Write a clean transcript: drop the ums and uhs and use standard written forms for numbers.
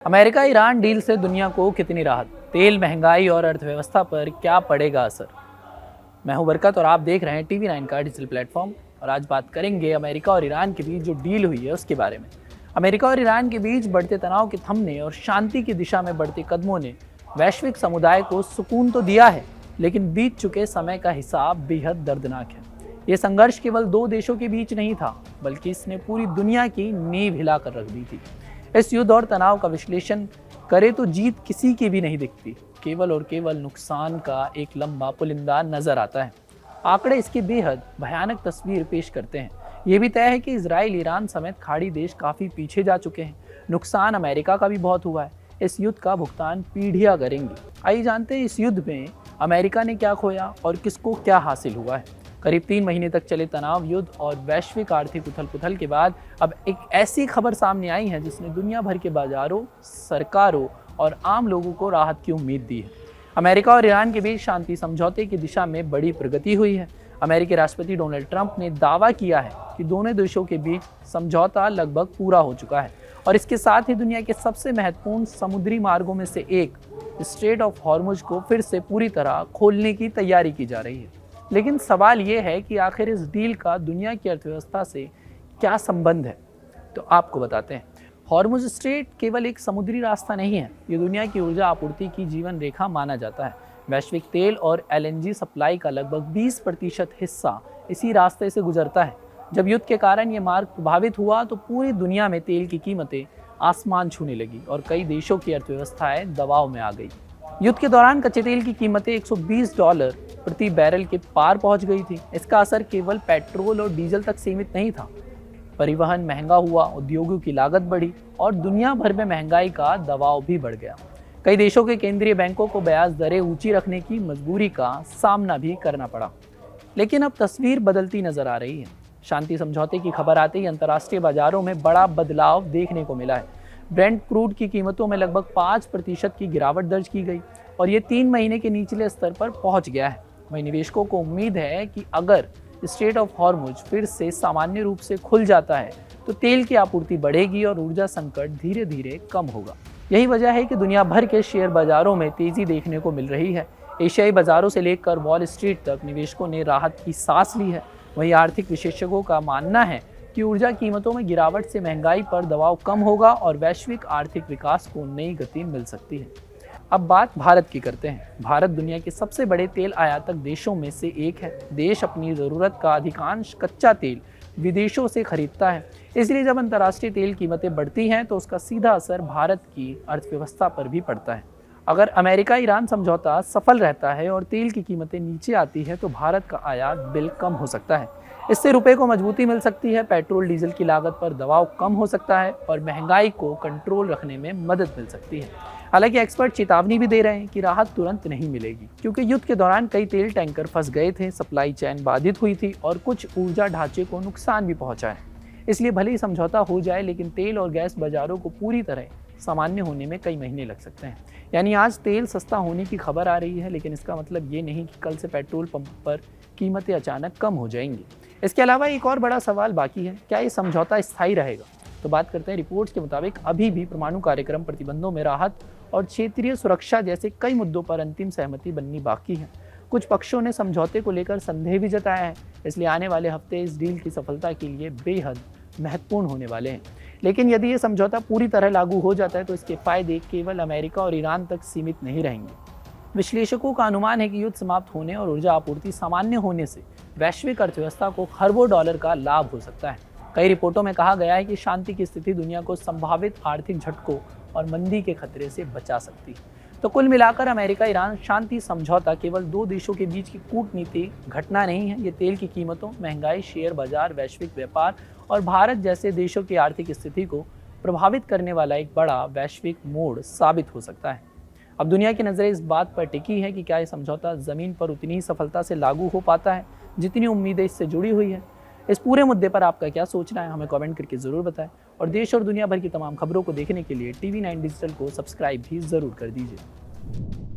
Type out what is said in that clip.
America Iran deal से दुनिया को कितनी राहत, तेल महंगाई और अर्थव्यवस्था पर क्या पड़ेगा असर। मैं हूं बरकत और आप देख रहे हैं TV9 का डिजिटल प्लेटफॉर्म। और आज बात करेंगे अमेरिका और ईरान के बीच जो डील हुई है उसके बारे में। अमेरिका और ईरान के बीच बढ़ते तनाव के थमने और शांति की दिशा में बढ़ते कदमों ने वैश्विक समुदाय को सुकून तो दिया है, लेकिन बीत चुके समय का हिसाब बेहद दर्दनाक है। ये संघर्ष केवल दो देशों के बीच नहीं था, बल्कि इसने पूरी दुनिया की नींव हिलाकर रख दी थी। इस युद्ध और तनाव का विश्लेषण करें तो जीत किसी की भी नहीं दिखती, केवल और केवल नुकसान का एक लंबा पुलिंदा नजर आता है। आंकड़े इसकी बेहद भयानक तस्वीर पेश करते हैं। ये भी तय है कि इजराइल, ईरान समेत खाड़ी देश काफ़ी पीछे जा चुके हैं। नुकसान अमेरिका का भी बहुत हुआ है। इस युद्ध का भुगतान पीढ़ियां करेंगी। आइए जानते हैं इस युद्ध में अमेरिका ने क्या खोया और किसको क्या हासिल हुआ है। करीब 3 महीने तक चले तनाव, युद्ध और वैश्विक आर्थिक उथल पुथल के बाद अब एक ऐसी खबर सामने आई है जिसने दुनिया भर के बाजारों, सरकारों और आम लोगों को राहत की उम्मीद दी है। अमेरिका और ईरान के बीच शांति समझौते की दिशा में बड़ी प्रगति हुई है। अमेरिकी राष्ट्रपति डोनाल्ड ट्रंप ने दावा किया है कि दोनों देशों के बीच समझौता लगभग पूरा हो चुका है और इसके साथ ही दुनिया के सबसे महत्वपूर्ण समुद्री मार्गों में से एक स्ट्रेट ऑफ हॉर्मुज को फिर से पूरी तरह खोलने की तैयारी की जा रही है। लेकिन सवाल ये है कि आखिर इस डील का दुनिया की अर्थव्यवस्था से क्या संबंध है। तो आपको बताते हैं। हॉर्मुज स्ट्रेट केवल एक समुद्री रास्ता नहीं है, ये दुनिया की ऊर्जा आपूर्ति की जीवन रेखा माना जाता है। वैश्विक तेल और LNG सप्लाई का लगभग 20% हिस्सा इसी रास्ते से गुजरता है। जब युद्ध के कारण ये मार्ग प्रभावित हुआ तो पूरी दुनिया में तेल की कीमतें आसमान छूने लगी और कई देशों की अर्थव्यवस्थाएं दबाव में आ गई। युद्ध के दौरान कच्चे तेल की कीमतें $120 प्रति बैरल के पार पहुंच गई थी। इसका असर केवल पेट्रोल और डीजल तक सीमित नहीं था। परिवहन महंगा हुआ, उद्योगों की लागत बढ़ी और दुनिया भर में महंगाई का दबाव भी बढ़ गया। कई देशों के केंद्रीय बैंकों को ब्याज दरें ऊंची रखने की मजबूरी का सामना भी करना पड़ा। लेकिन अब तस्वीर बदलती नजर आ रही है। शांति समझौते की खबर आते ही अंतर्राष्ट्रीय बाजारों में बड़ा बदलाव देखने को मिला है। ब्रेंट क्रूड की कीमतों में लगभग 5% की गिरावट दर्ज की गई और ये 3 महीने के निचले स्तर पर पहुंच गया है। वहीं निवेशकों को उम्मीद है कि अगर स्ट्रेट ऑफ हॉर्मुज फिर से सामान्य रूप से खुल जाता है तो तेल की आपूर्ति बढ़ेगी और ऊर्जा संकट धीरे धीरे कम होगा। यही वजह है कि दुनिया भर के शेयर बाजारों में तेजी देखने को मिल रही है। एशियाई बाजारों से लेकर वॉल स्ट्रीट तक निवेशकों ने राहत की सांस ली है। वहीं आर्थिक विशेषज्ञों का मानना है कि ऊर्जा कीमतों में गिरावट से महंगाई पर दबाव कम होगा और वैश्विक आर्थिक विकास को नई गति मिल सकती है। अब बात भारत की करते हैं। भारत दुनिया के सबसे बड़े तेल आयातक देशों में से एक है। देश अपनी ज़रूरत का अधिकांश कच्चा तेल विदेशों से खरीदता है। इसलिए जब अंतर्राष्ट्रीय तेल कीमतें बढ़ती हैं तो उसका सीधा असर भारत की अर्थव्यवस्था पर भी पड़ता है। अगर अमेरिका ईरान समझौता सफल रहता है और तेल की कीमतें नीचे आती है तो भारत का आयात बिल कम हो सकता है। इससे रुपए को मजबूती मिल सकती है, पेट्रोल डीजल की लागत पर दबाव कम हो सकता है और महंगाई को कंट्रोल रखने में मदद मिल सकती है। हालांकि एक्सपर्ट चेतावनी भी दे रहे हैं कि राहत तुरंत नहीं मिलेगी, क्योंकि युद्ध के दौरान कई तेल टैंकर फंस गए थे, सप्लाई चेन बाधित हुई थी और कुछ ऊर्जा ढांचे को नुकसान भी पहुंचा है। इसलिए भले ही समझौता हो जाए, लेकिन तेल और गैस बाजारों को पूरी तरह सामान्य होने में कई महीने लग सकते हैं। यानी आज तेल सस्ता होने की खबर आ रही है, लेकिन इसका मतलब ये नहीं कि कल से पेट्रोल पंप पर कीमतें अचानक कम हो जाएंगी। इसके अलावा एक और बड़ा सवाल बाकी है, क्या ये समझौता स्थायी रहेगा। तो बात करते हैं रिपोर्ट्स के मुताबिक अभी भी परमाणु कार्यक्रम प्रतिबंधों में राहत और क्षेत्रीय सुरक्षा जैसे कई मुद्दों पर अंतिम सहमति बननी बाकी है। कुछ पक्षों ने समझौते को लेकर संदेह भी जताया है, इसलिए आने वाले हफ्ते इस डील की सफलता के लिए बेहद महत्वपूर्ण होने वाले हैं। लेकिन यदि ये समझौता पूरी तरह लागू हो जाता है तो इसके फायदे केवल अमेरिका और ईरान तक सीमित नहीं रहेंगे। विश्लेषकों का अनुमान है कि युद्ध समाप्त होने और ऊर्जा आपूर्ति सामान्य होने से वैश्विक अर्थव्यवस्था को खरबों डॉलर का लाभ हो सकता है। कई रिपोर्टों में कहा गया है कि शांति की स्थिति दुनिया को संभावित आर्थिक झटकों और मंदी के खतरे से बचा सकती है। तो कुल मिलाकर अमेरिका ईरान शांति समझौता केवल दो देशों के बीच की कूटनीतिक घटना नहीं है, ये तेल की कीमतों, महंगाई, शेयर बाजार, वैश्विक व्यापार और भारत जैसे देशों की आर्थिक स्थिति को प्रभावित करने वाला एक बड़ा वैश्विक मोड़ साबित हो सकता है। अब दुनिया की नज़रें इस बात पर टिकी है कि क्या ये समझौता ज़मीन पर उतनी ही सफलता से लागू हो पाता है जितनी उम्मीदें इससे जुड़ी हुई है। इस पूरे मुद्दे पर आपका क्या सोचना है, हमें कमेंट करके ज़रूर बताएं और देश और दुनिया भर की तमाम खबरों को देखने के लिए TV9 डिजिटल को सब्सक्राइब भी ज़रूर कर दीजिए।